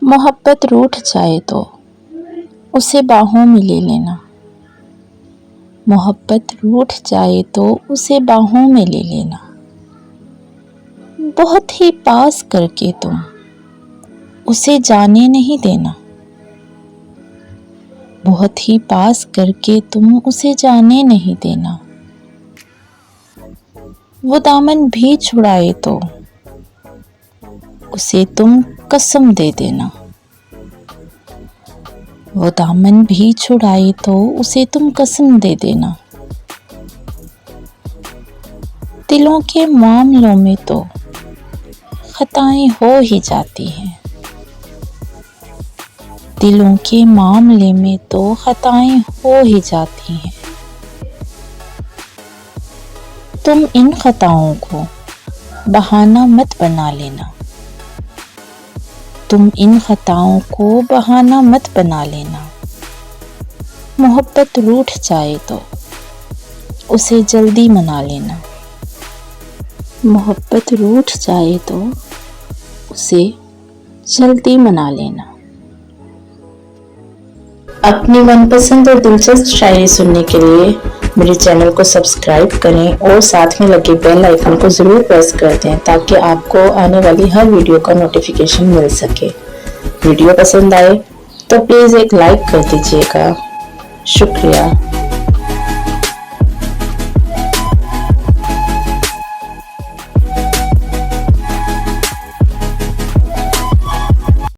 मोहब्बत रूठ जाए तो उसे बाहों में ले लेना। मोहब्बत रूठ जाए तो उसे बाहों में ले लेना। बहुत ही पास करके तुम उसे जाने नहीं देना। बहुत ही पास करके तुम उसे जाने नहीं देना। वो दामन भी छुड़ाए तो उसे तुम कसम दे देना। वो दामन भी छुड़ाए तो उसे तुम कसम दे देना। दिलों के मामलों में तो खताएं हो ही जाती हैं। दिलों के मामले में तो खताएं हो ही जाती हैं। तुम इन खताओं को बहाना मत बना लेना। तुम इन खताओं को बहाना मत बना लेना। मोहब्बत रूठ जाए तो उसे जल्दी मना लेना। मोहब्बत रूठ जाए तो उसे जल्दी मना लेना। अपनी मनपसंद और दिलचस्प शायरी सुनने के लिए मेरे चैनल को सब्सक्राइब करें और साथ में लगे बेल आइकन को ज़रूर प्रेस कर दें ताकि आपको आने वाली हर वीडियो का नोटिफिकेशन मिल सके। वीडियो पसंद आए तो प्लीज़ एक लाइक कर दीजिएगा। शुक्रिया।